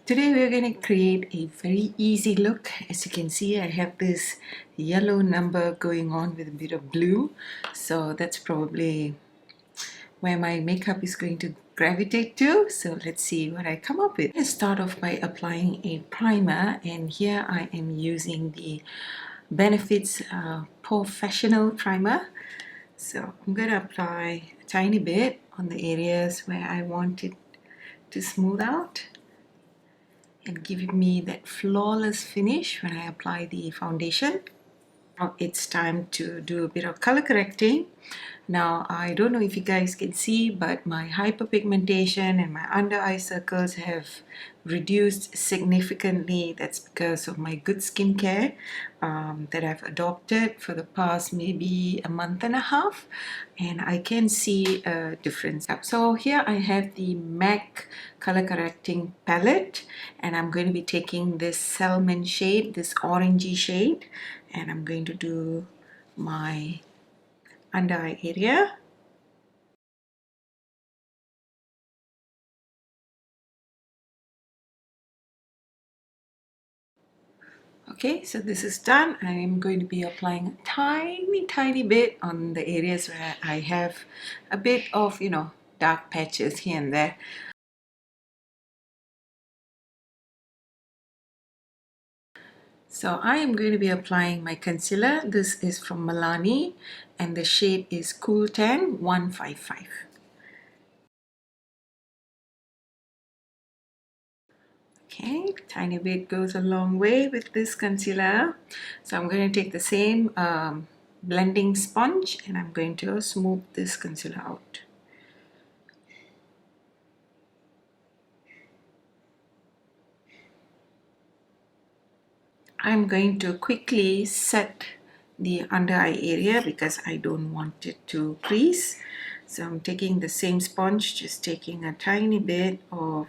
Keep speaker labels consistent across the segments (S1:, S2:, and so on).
S1: Today we're going to create a very easy look. As you can see, I have this yellow number going on with a bit of blue. So that's probably where my makeup is going to gravitate to. So let's see what I come up with. Let's start off by applying a primer, and here I am using the Benefits Professional Primer. So I'm going to apply a tiny bit on the areas where I want it to smooth out and give me that flawless finish when I apply the foundation. Now it's time to do a bit of color correcting. Now I don't know if you guys can see, but my hyperpigmentation and my under eye circles have reduced significantly. That's because of my good skincare that I've adopted for the past maybe a month and a half, and I can see a difference. So here I have the MAC color correcting palette, and I'm going to be taking this salmon shade, this orangey shade, and I'm going to do my under eye area. Okay, so this is done. I am going to be applying a tiny bit on the areas where I have a bit of, dark patches here and there. So I am going to be applying my concealer. This is from Milani and the shade is Cool Tan 155. Okay, tiny bit goes a long way with this concealer. So I'm going to take the same blending sponge and I'm going to smooth this concealer out. I'm going to quickly set the under eye area because I don't want it to crease. So I'm taking the same sponge, just taking a tiny bit of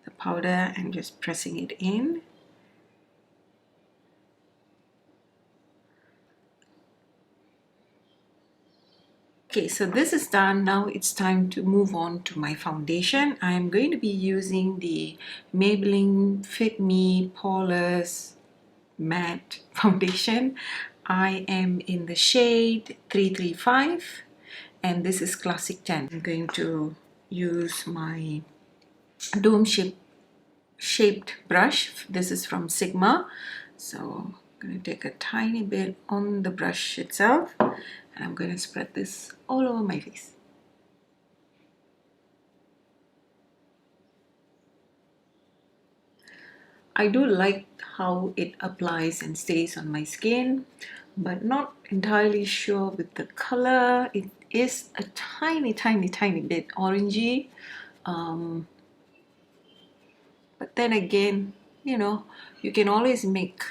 S1: the powder and just pressing it in. Okay, so this is done. Now it's time to move on to my foundation. I'm going to be using the Maybelline Fit Me Poreless Matte Foundation. I am in the shade 335 and this is Classic Tan. I'm going to use my dome shaped brush. This is from Sigma. So I'm going to take a tiny bit on the brush itself and I'm going to spread this all over my face. I do like how it applies and stays on my skin, but not entirely sure with the color. It is a tiny bit orangey. But then again, you can always make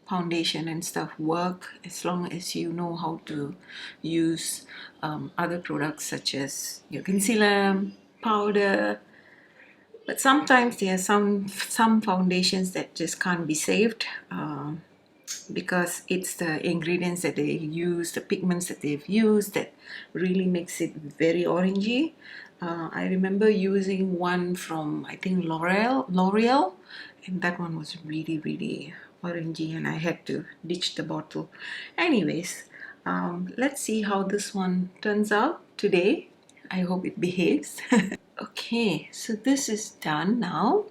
S1: foundation and stuff work as long as you know how to use other products such as your concealer, powder. But sometimes there are some foundations that just can't be saved because it's the ingredients that they use, the pigments that they've used that really makes it very orangey. I remember using one from I think L'Oreal, and that one was really orangey and I had to ditch the bottle. Anyways, let's see how this one turns out today. I hope it behaves. Okay, so this is done now.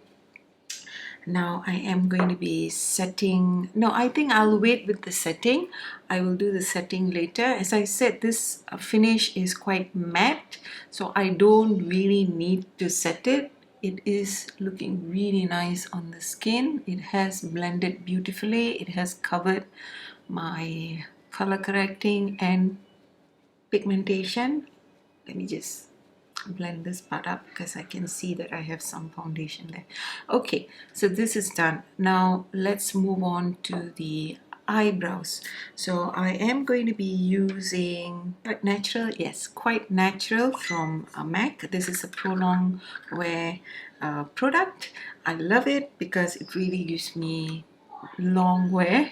S1: Now I am going to be setting. No, I think I'll wait with the setting. I will do the setting later. As I said, this finish is quite matte, so I don't really need to set it. It is looking really nice on the skin. It has blended beautifully. It has covered my color correcting and pigmentation. Let me just blend this part up because I can see that I have some foundation there. Okay, so this is done. Now let's move on to the eyebrows. So I am going to be using Quite Natural, yes, Quite Natural from MAC. This is a prolonged wear product. I love it because it really gives me long wear,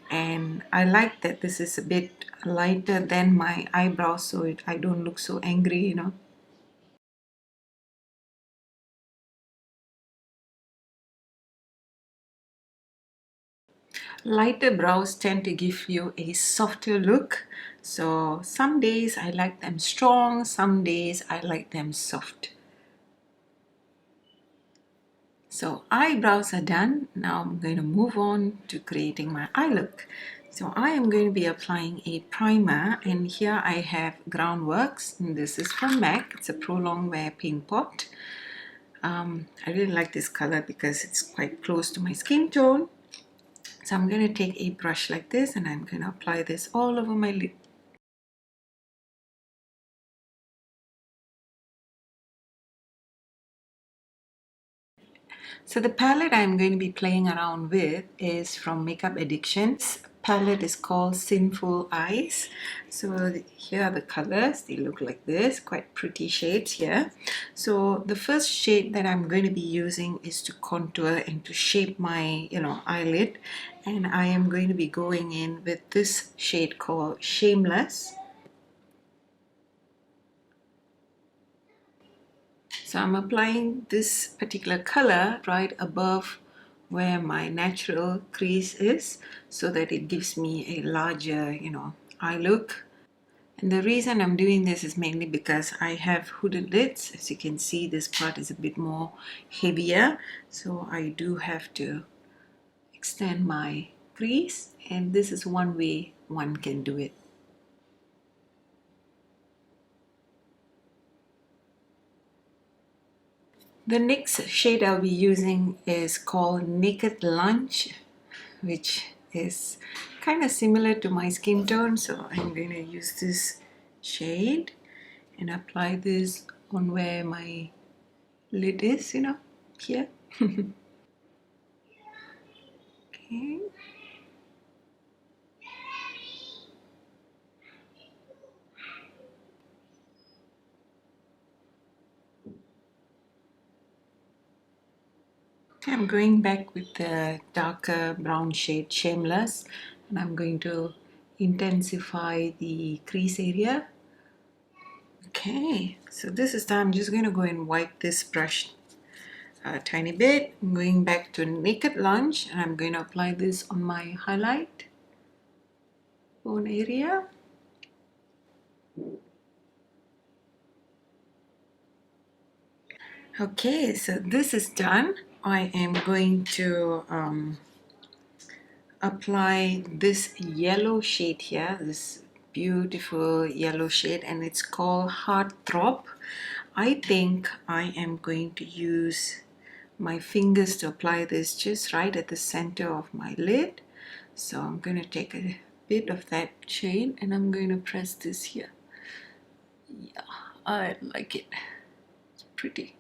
S1: and I like that this is a bit lighter than my eyebrows, so I don't look so angry, lighter brows tend to give you a softer look. So some days I like them strong, some days I like them soft. So eyebrows are done. Now I'm going to move on to creating my eye look. So I am going to be applying a primer, and here I have Groundworks, and this is from MAC. It's a Pro Longwear Paint Pot. I really like this color because it's quite close to my skin tone. So I'm going to take a brush like this and I'm going to apply this all over my lid. So the palette I'm going to be playing around with is from Makeup Addictions. Palette is called Sinful Eyes. So here are the colors. They look like this, quite pretty shades here. So the first shade that I'm going to be using is to contour and to shape my eyelid, and I am going to be going in with this shade called Shameless. So I'm applying this particular color right above where my natural crease is, so that it gives me a larger, eye look. And the reason I'm doing this is mainly because I have hooded lids. As you can see, this part is a bit more heavier, so I do have to extend my crease, and this is one way one can do it. The next shade I'll be using is called Naked Lunch, which is kind of similar to my skin tone. So I'm going to use this shade and apply this on where my lid is, here. Okay. I'm going back with the darker brown shade Shameless, and I'm going to intensify the crease area. Okay, so this is time. I'm just going to go and wipe this brush a tiny bit. I'm going back to Naked Lunch, and I'm going to apply this on my highlight bone area. Okay, so this is done. I am going to apply this yellow shade here, this beautiful yellow shade, and it's called Heartthrob. I think I am going to use my fingers to apply this just right at the center of my lid. So I'm going to take a bit of that shade and I'm going to press this here. Yeah, I like it. It's pretty.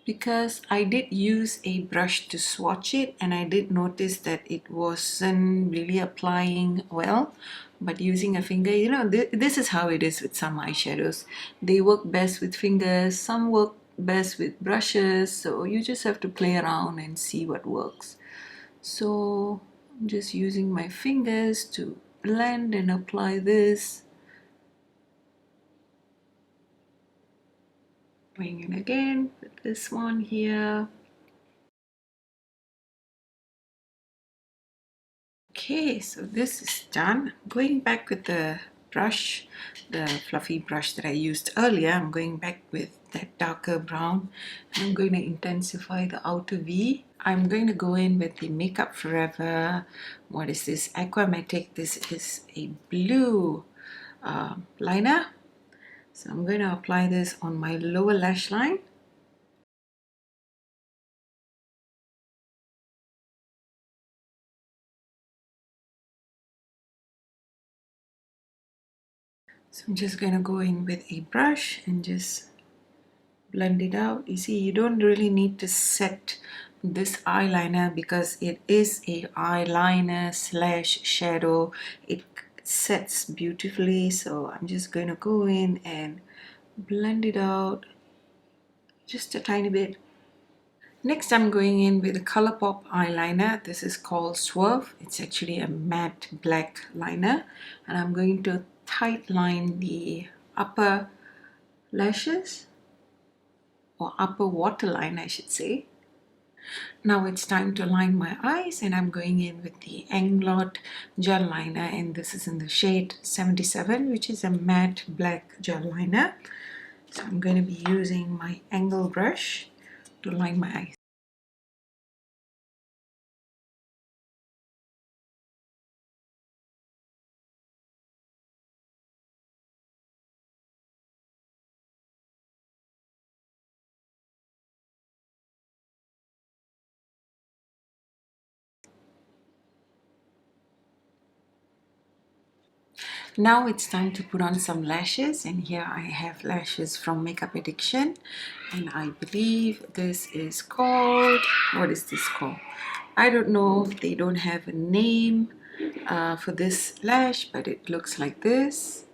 S1: Because I did use a brush to swatch it, and I did notice that it wasn't really applying well. But using a finger, this is how it is with some eyeshadows. They work best with fingers, some work best with brushes, so you just have to play around and see what works. So I'm just using my fingers to blend and apply this. Going in again with this one here. Okay, so this is done. Going back with the brush, the fluffy brush that I used earlier, I'm going back with that darker brown. I'm going to intensify the outer V. I'm going to go in with the Makeup Forever, what is this, Aquamatic. This is a blue liner. So I'm going to apply this on my lower lash line. So I'm just going to go in with a brush and just blend it out. You see, you don't really need to set this eyeliner because it is a eyeliner slash shadow. It sets beautifully, so I'm just going to go in and blend it out just a tiny bit. Next, I'm going in with a ColourPop eyeliner. This is called Swerve. It's actually a matte black liner, and I'm going to tight line the upper lashes or upper waterline, I should say. Now it's time to line my eyes, and I'm going in with the Inglot gel liner, and this is in the shade 77, which is a matte black gel liner. So I'm going to be using my angle brush to line my eyes. Now it's time to put on some lashes, and here I have lashes from Makeup Addiction, and I believe this is called, what is this called? I don't know, they don't have a name for this lash, but it looks like this.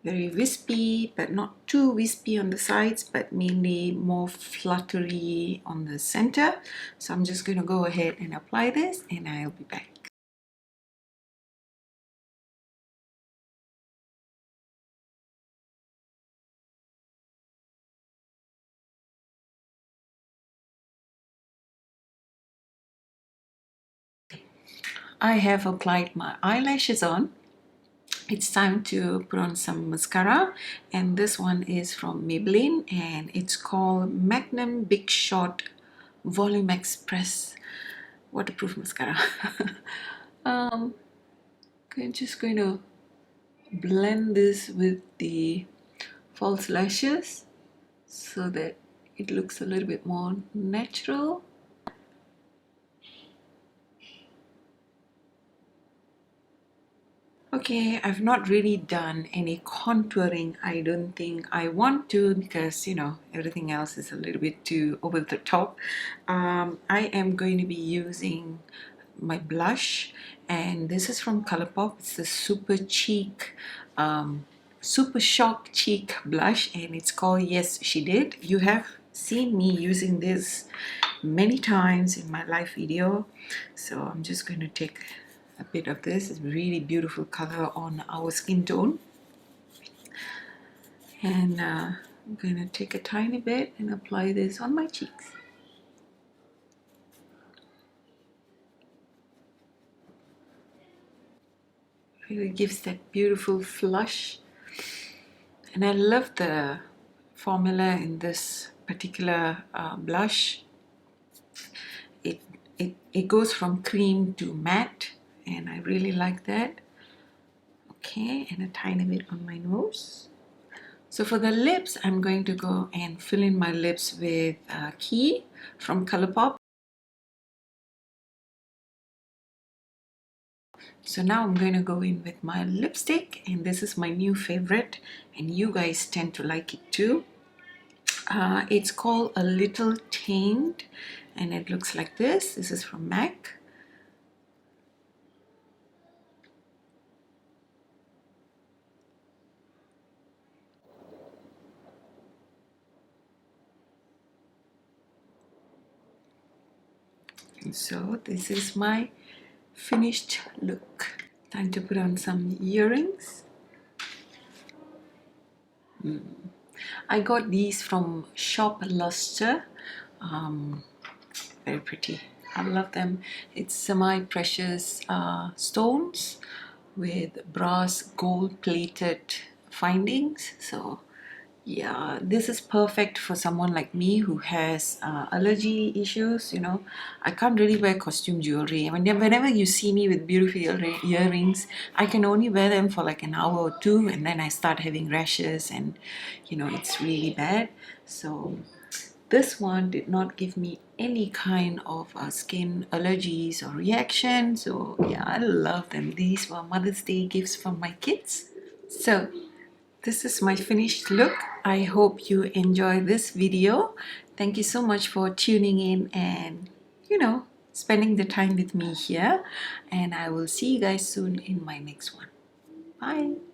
S1: Very wispy, but not too wispy on the sides, but mainly more fluttery on the center. So I'm just going to go ahead and apply this, and I'll be back. I have applied my eyelashes on. It's time to put on some mascara, and this one is from Maybelline, and it's called Magnum Big Shot Volume Express Waterproof Mascara. I'm just going to blend this with the false lashes so that it looks a little bit more natural. Okay, I've not really done any contouring. I don't think I want to, because you know everything else is a little bit too over the top. I am going to be using my blush, and this is from Colourpop. It's the Super Shock Cheek blush, and it's called Yes She Did. You have seen me using this many times in my live video, so I'm just going to take a bit of this. It's really beautiful color on our skin tone, and I'm going to take a tiny bit and apply this on my cheeks. Really gives that beautiful flush, and I love the formula in this particular blush. It goes from cream to matte, and I really like that. Okay, and a tiny bit on my nose. So for the lips, I'm going to go and fill in my lips with Key from Colourpop. So now I'm going to go in with my lipstick, and this is my new favorite, and you guys tend to like it too. It's called A Little Tamed, and it looks like this. This is from MAC. And so this is my finished look. Time to put on some earrings. I got these from Shop Luster. Very pretty. I love them. It's semi-precious stones with brass gold plated findings. So yeah, this is perfect for someone like me who has allergy issues. You know, I can't really wear costume jewelry. I mean, whenever you see me with beautiful earrings, I can only wear them for like an hour or two, and then I start having rashes, and you know, it's really bad. So this one did not give me any kind of skin allergies or reaction. So yeah, I love them. These were Mother's Day gifts from my kids. So this is my finished look. I hope you enjoy this video. Thank you so much for tuning in and, you know, spending the time with me here. And I will see you guys soon in my next one. Bye.